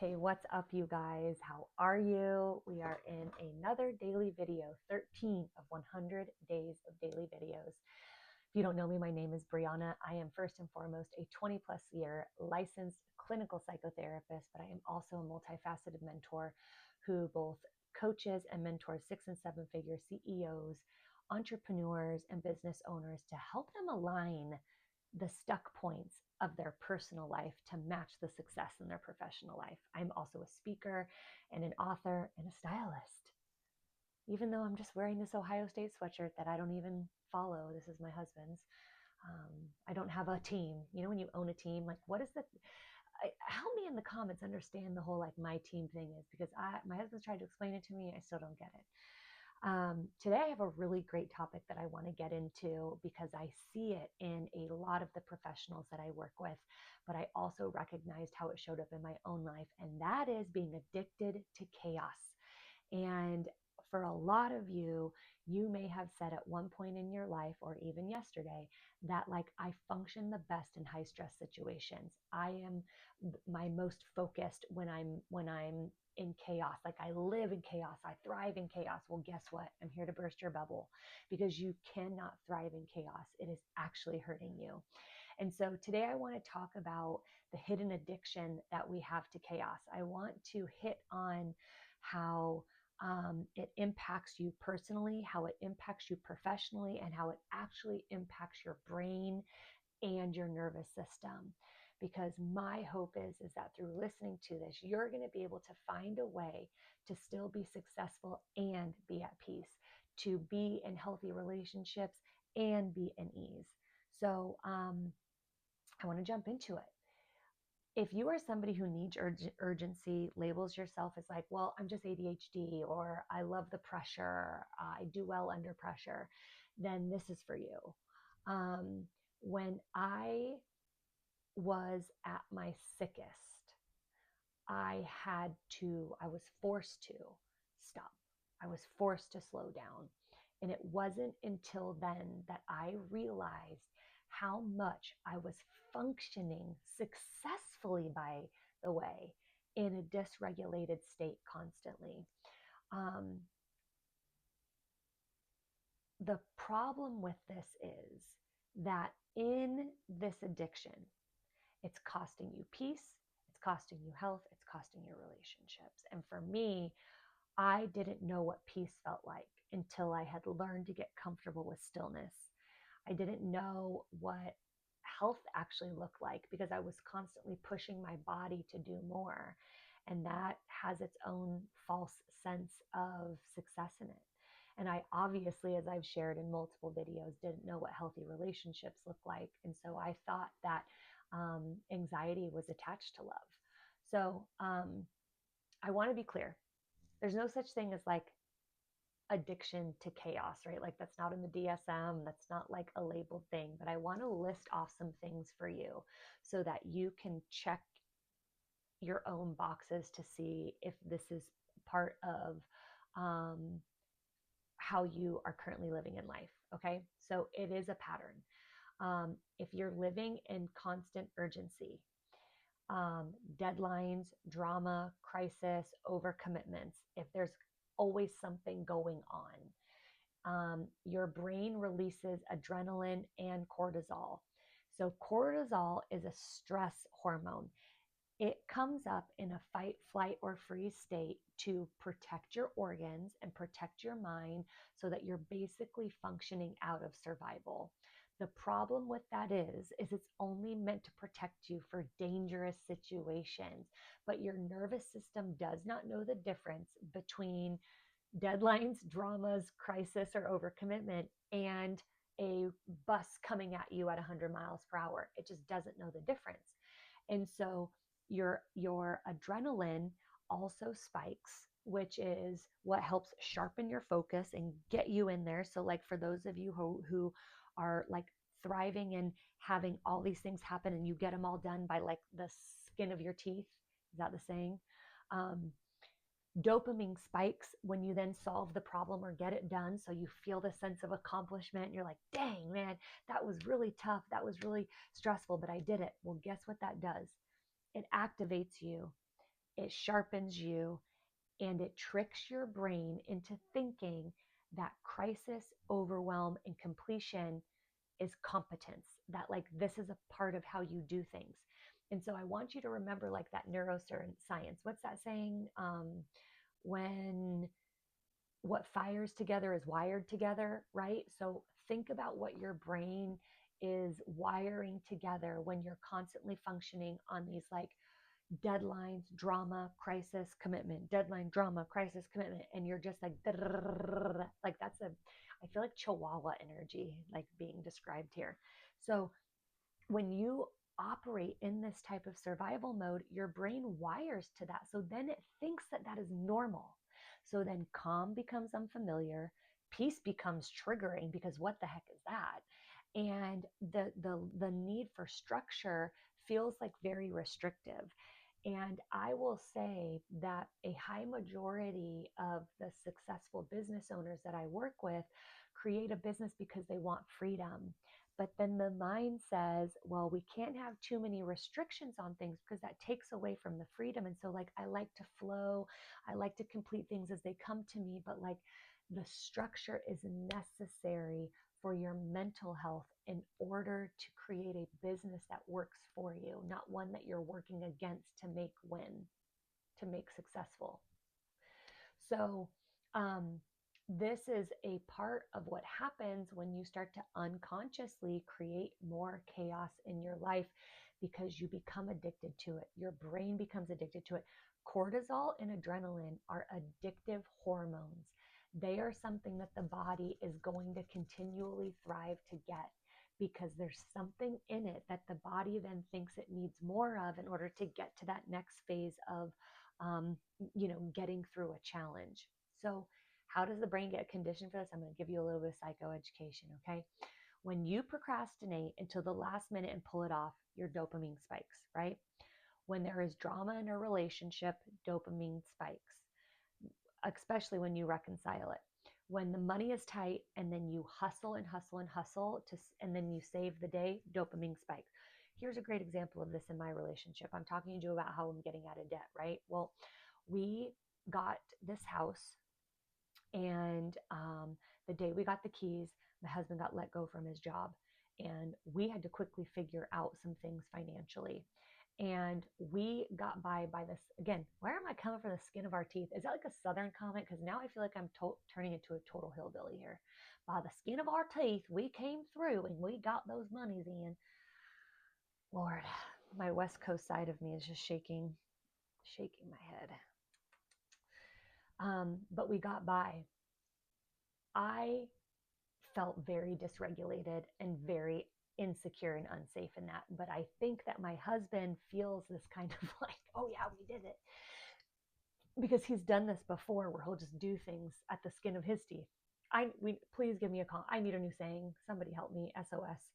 Hey, what's up, you guys? How are you? We are in another daily video, 13 of 100 days of daily videos. If you don't know me, my name is Brianna. I am first and foremost a 20 plus year licensed clinical psychotherapist, but I am also a multifaceted mentor who both coaches and mentors 6 and 7 figure CEOs, entrepreneurs, and business owners to help them align the stuck points of their personal life to match the success in their professional life. I'm also a speaker and an author and a stylist. Even though I'm just wearing this Ohio State sweatshirt that I don't even follow, this is my husband's. I don't have a team. You know, when you own a team, like what is the, help me in the comments understand the whole like my team thing is, because my husband's tried to explain it to me. I still don't get it. Today, I have a really great topic that I want to get into because I see it in a lot of the professionals that I work with, but I also recognized how it showed up in my own life, and that is being addicted to chaos. And for a lot of you, you may have said at one point in your life or even yesterday that like I function the best in high stress situations. I am my most focused when I'm in chaos. Like I live in chaos. I thrive in chaos. Well, guess what? I'm here to burst your bubble because you cannot thrive in chaos. It is actually hurting you. And so today I want to talk about the hidden addiction that we have to chaos. I want to hit on how it impacts you personally, how it impacts you professionally, and how it actually impacts your brain and your nervous system. Because my hope is that through listening to this, you're going to be able to find a way to still be successful and be at peace, to be in healthy relationships and be in ease. So I want to jump into it. If you are somebody who needs urgency, labels yourself as like, well, I'm just ADHD, or I love the pressure, I do well under pressure, then this is for you. When I was at my sickest, I was forced to stop. I was forced to slow down. And it wasn't until then that I realized how much I was functioning successfully, by the way, in a dysregulated state constantly. Um, the problem with this is that in this addiction, it's costing you peace, it's costing you health, it's costing your relationships. And for me, I didn't know what peace felt like until I had learned to get comfortable with stillness. I didn't know what health actually looked like because I was constantly pushing my body to do more. And that has its own false sense of success in it. And I obviously, as I've shared in multiple videos, didn't know what healthy relationships look like. And so I thought that anxiety was attached to love. So I want to be clear. There's no such thing as like addiction to chaos, right? Like that's not in the DSM, that's not like a labeled thing, but I want to list off some things for you so that you can check your own boxes to see if this is part of um, how you are currently living in life. Okay. So it is a pattern. If you're living in constant urgency, deadlines, drama, crisis, overcommitments, if there's always something going on, your brain releases adrenaline and cortisol. So, cortisol is a stress hormone. It comes up in a fight, flight, or freeze state to protect your organs and protect your mind so that you're basically functioning out of survival. The problem with that is it's only meant to protect you for dangerous situations, but your nervous system does not know the difference between deadlines, dramas, crisis, or overcommitment, and a bus coming at you at 100 miles per hour. It just doesn't know the difference. And so your adrenaline also spikes, which is what helps sharpen your focus and get you in there. So like for those of you who are like thriving and having all these things happen and you get them all done by like the skin of your teeth, is that the saying? Um, Dopamine spikes when you then solve the problem or get it done. So you feel the sense of accomplishment. You're like, dang, man, that was really tough. That was really stressful, but I did it. Well, guess what that does? It activates you it sharpens you, and it tricks your brain into thinking that crisis, overwhelm, and completion is competence, that like this is a part of how you do things. And so I want you to remember like that neuroscience. What's that saying? When what fires together is wired together, right? So think about what your brain is wiring together when you're constantly functioning on these like deadlines, drama, crisis, commitment, deadline, drama, crisis, commitment. And you're just like, like that's I feel like Chihuahua energy, like being described here. So when you operate in this type of survival mode, your brain wires to that. So then it thinks that that is normal. So then calm becomes unfamiliar, peace becomes triggering because what the heck is that? And the need for structure feels like very restrictive. And I will say that a high majority of the successful business owners that I work with create a business because they want freedom. But then the mind says, well, we can't have too many restrictions on things because that takes away from the freedom. And so, like, I like to flow, I like to complete things as they come to me, but like the structure is necessary for your mental health in order to create a business that works for you, not one that you're working against to make win, to make successful. So, this is a part of what happens when you start to unconsciously create more chaos in your life because you become addicted to it. Your brain becomes addicted to it. Cortisol and adrenaline are addictive hormones. They are something that the body is going to continually thrive to get because there's something in it that the body then thinks it needs more of in order to get to that next phase of um, getting through a challenge. So, how does the brain get conditioned for this? I'm going to give you a little bit of psychoeducation, okay? When you procrastinate until the last minute and pull it off, your dopamine spikes, right? When there is drama in a relationship, dopamine spikes, especially when you reconcile it. When the money is tight and then you hustle and hustle and hustle and then you save the day, dopamine spikes. Here's a great example of this in my relationship. I'm talking to you about how I'm getting out of debt, right? Well, we got this house, and the day we got the keys, my husband got let go from his job, and we had to quickly figure out some things financially. And we got by this again. Where am I coming for the skin of our teeth? Is that like a Southern comment? Because now I feel like I'm turning into a total hillbilly here. By the skin of our teeth, we came through and we got those monies in. Lord, my West Coast side of me is just shaking my head. But we got by. I felt very dysregulated and very insecure and unsafe in that. But I think that my husband feels this kind of like, oh yeah, we did it. Because he's done this before where he'll just do things at the skin of his teeth. Please give me a call. I need a new saying. Somebody help me. SOS.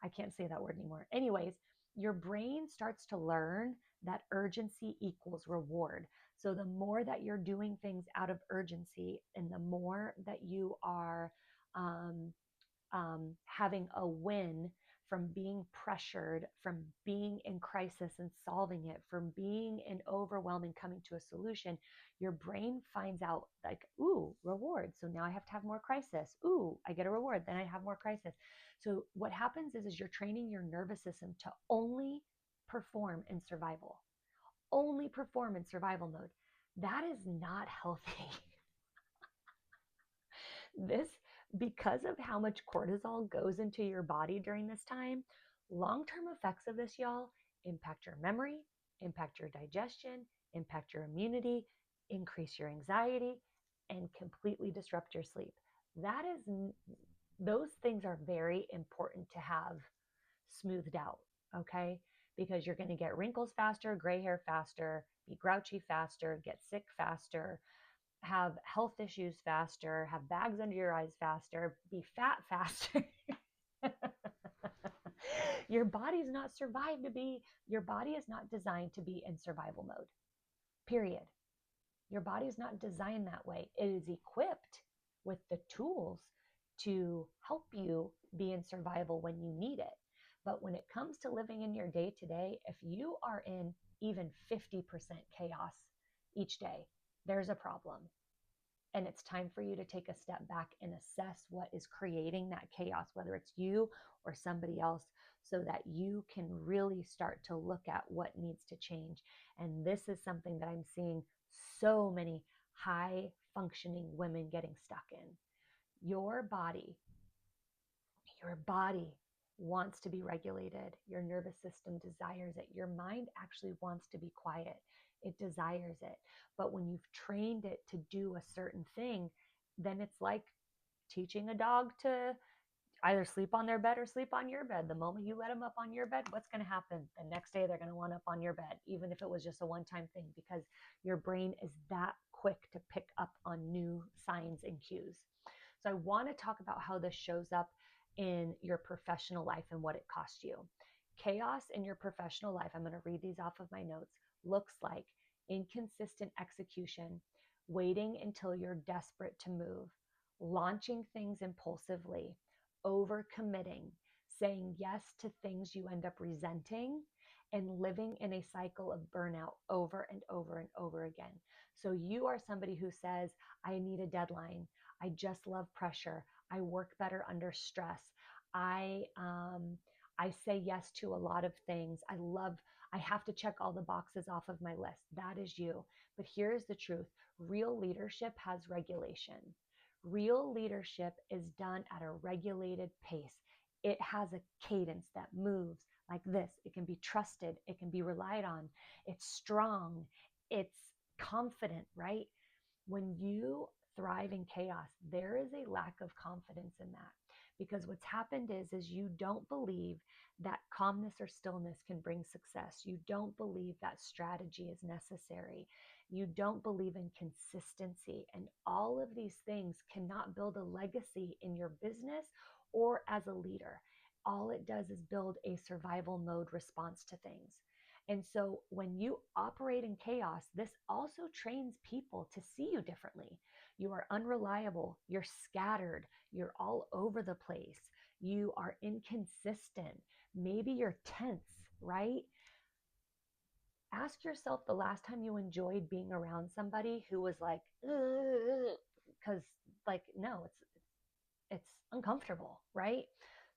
I can't say that word anymore. Anyways, your brain starts to learn that urgency equals reward. So the more that you're doing things out of urgency and the more that you are um, having a win from being pressured, from being in crisis and solving it, from being in overwhelm and coming to a solution, your brain finds out like, ooh, reward. So now I have to have more crisis. Ooh, I get a reward. Then I have more crisis. So what happens is you're training your nervous system to only perform in survival, only perform in survival mode. That is not healthy. This, because of how much cortisol goes into your body during this time, long-term effects of this, y'all, impact your memory, impact your digestion, impact your immunity, increase your anxiety, and completely disrupt your sleep. That is, those things are very important to have smoothed out, okay? Because you're going to get wrinkles faster, gray hair faster, be grouchy faster, get sick faster, have health issues faster, have bags under your eyes faster, be fat faster. Your body's not survived to be, your body is not designed to be in survival mode, period. Your body is not designed that way. It is equipped with the tools to help you be in survival when you need it. But when it comes to living in your day to day, if you are in even 50% chaos each day, there's a problem. And it's time for you to take a step back and assess what is creating that chaos, whether it's you or somebody else, so that you can really start to look at what needs to change. And this is something that I'm seeing so many high functioning women getting stuck in. Your body wants to be regulated. Your nervous system desires it. Your mind actually wants to be quiet. It desires it. But when you've trained it to do a certain thing, then it's like teaching a dog to either sleep on their bed or sleep on your bed. The moment you let them up on your bed, what's going to happen? The next day, they're going to want up on your bed, even if it was just a one-time thing, because your brain is that quick to pick up on new signs and cues. So I want to talk about how this shows up in your professional life and what it costs you. Chaos in your professional life, I'm going to read these off of my notes, looks like inconsistent execution, waiting until you're desperate to move, launching things impulsively, overcommitting, saying yes to things you end up resenting, and living in a cycle of burnout over and over and over again. So you are somebody who says, I need a deadline. I just love pressure. I work better under stress. I say yes to a lot of things. I have to check all the boxes off of my list. That is you. But here's the truth. Real leadership has regulation. Real leadership is done at a regulated pace. It has a cadence that moves like this. It can be trusted. It can be relied on. It's strong. It's confident, right? When you thrive in chaos, there is a lack of confidence in that, because what's happened is you don't believe that calmness or stillness can bring success. You don't believe that strategy is necessary. You don't believe in consistency, and all of these things cannot build a legacy in your business or as a leader. All it does is build a survival mode response to things. And so when you operate in chaos, this also trains people to see you differently. You are unreliable, you're scattered, you're all over the place, you are inconsistent, maybe you're tense, right? Ask yourself the last time you enjoyed being around somebody who was like, because no, it's uncomfortable, right?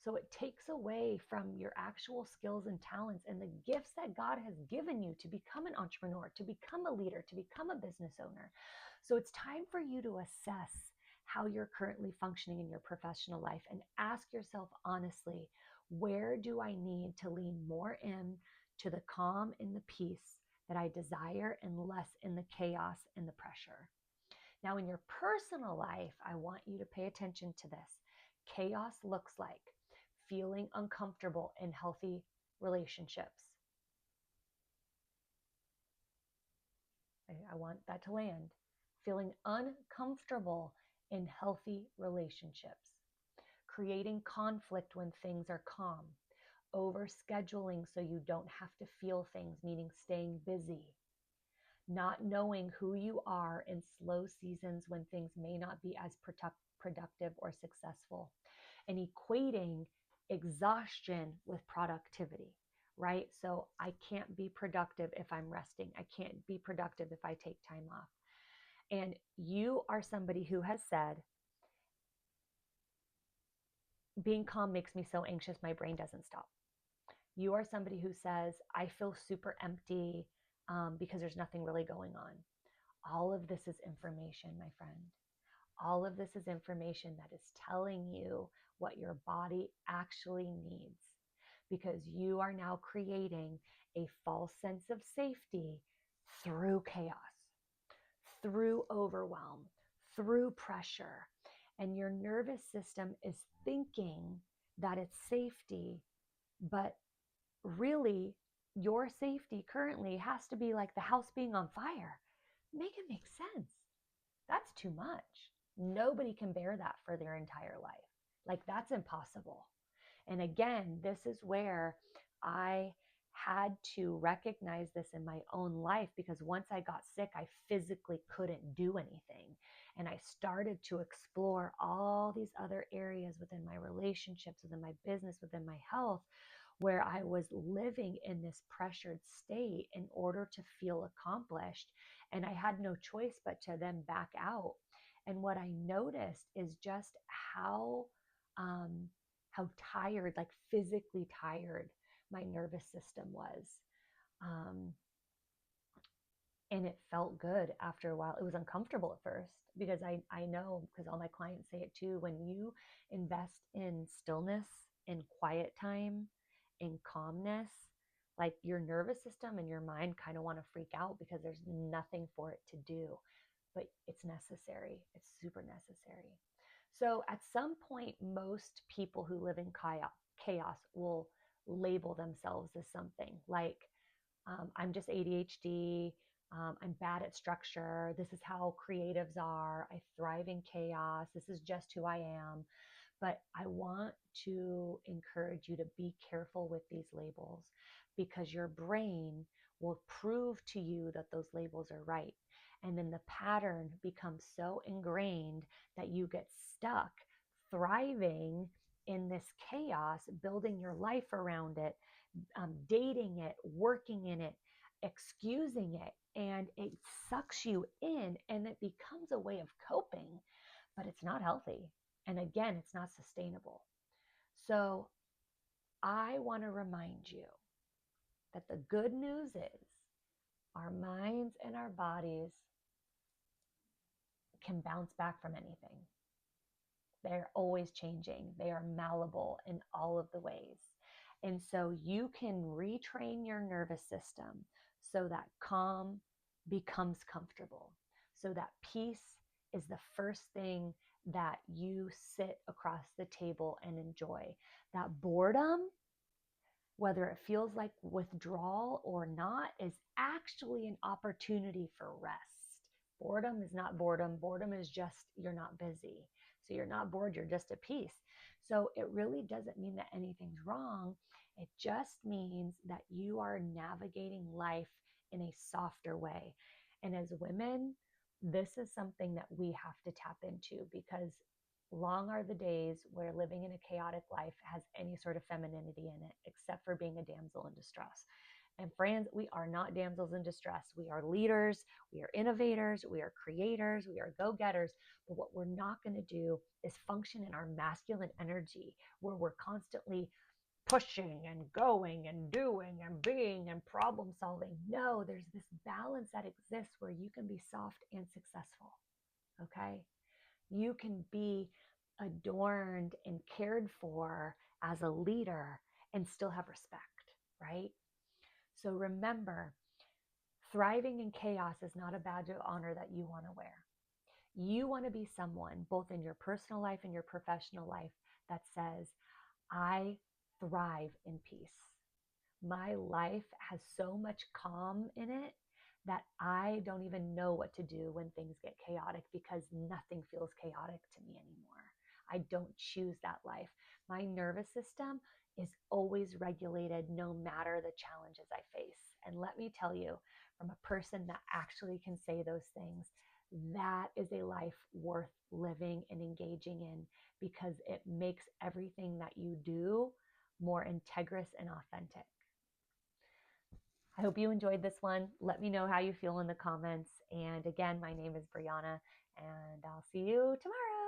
So it takes away from your actual skills and talents and the gifts that God has given you to become an entrepreneur, to become a leader, to become a business owner. So it's time for you to assess how you're currently functioning in your professional life and ask yourself honestly, where do I need to lean more in to the calm and the peace that I desire and less in the chaos and the pressure? Now, in your personal life, I want you to pay attention to this. Chaos looks like feeling uncomfortable in healthy relationships. I want that to land. Feeling uncomfortable in healthy relationships. Creating conflict when things are calm. Overscheduling so you don't have to feel things, meaning staying busy. Not knowing who you are in slow seasons when things may not be as productive or successful, and equating exhaustion with productivity, right? So I can't be productive if I'm resting. I can't be productive if I take time off. And you are somebody who has said, being calm makes me so anxious, my brain doesn't stop. You are somebody who says, I feel super empty because there's nothing really going on. All of this is information, my friend. All of this is information that is telling you what your body actually needs, because you are now creating a false sense of safety through chaos, through overwhelm, through pressure. And your nervous system is thinking that it's safety, but really your safety currently has to be like the house being on fire. Make it make sense. That's too much. Nobody can bear that for their entire life. Like, that's impossible. And again, this is where I had to recognize this in my own life, because once I got sick, I physically couldn't do anything. And I started to explore all these other areas within my relationships, within my business, within my health, where I was living in this pressured state in order to feel accomplished. And I had no choice but to then back out. And what I noticed is just um, how tired, like physically tired, my nervous system was. Um, and it felt good after a while. It was uncomfortable at first because I know, because all my clients say it too, when you invest in stillness, in quiet time, in calmness, like your nervous system and your mind kind of want to freak out because there's nothing for it to do, but it's necessary. It's super necessary. So at some point, most people who live in chaos will label themselves as something like, I'm just ADHD. I'm bad at structure. This is how creatives are. I thrive in chaos. This is just who I am. But I want to encourage you to be careful with these labels, because your brain will prove to you that those labels are right. And then the pattern becomes so ingrained that you get stuck thriving in this chaos, building your life around it, dating it, working in it, excusing it, and it sucks you in and it becomes a way of coping, but it's not healthy. And again, it's not sustainable. So I want to remind you that the good news is our minds and our bodies can bounce back from anything. They're always changing. They are malleable in all of the ways. And so you can retrain your nervous system so that calm becomes comfortable, so that peace is the first thing that you sit across the table and enjoy. That boredom, whether it feels like withdrawal or not, is actually an opportunity for rest. Boredom is not boredom. Boredom is just you're not busy. So you're not bored, you're just at peace. So it really doesn't mean that anything's wrong. It just means that you are navigating life in a softer way. And as women, this is something that we have to tap into, because long are the days where living in a chaotic life has any sort of femininity in it, except for being a damsel in distress. And friends, we are not damsels in distress. We are leaders, we are innovators, we are creators, we are go-getters. But what we're not going to do is function in our masculine energy, where we're constantly pushing and going and doing and being and problem solving. No, there's this balance that exists where you can be soft and successful. Okay? You can be adorned and cared for as a leader and still have respect, right? So remember, thriving in chaos is not a badge of honor that you want to wear. You want to be someone, both in your personal life and your professional life, that says, I thrive in peace. My life has so much calm in it that I don't even know what to do when things get chaotic, because nothing feels chaotic to me anymore. I don't choose that life. My nervous system is always regulated no matter the challenges I face. And let me tell you, from a person that actually can say those things, that is a life worth living and engaging in, because it makes everything that you do more integrous and authentic. I hope you enjoyed this one. Let me know how you feel in the comments. And again, my name is Brianna, and I'll see you tomorrow.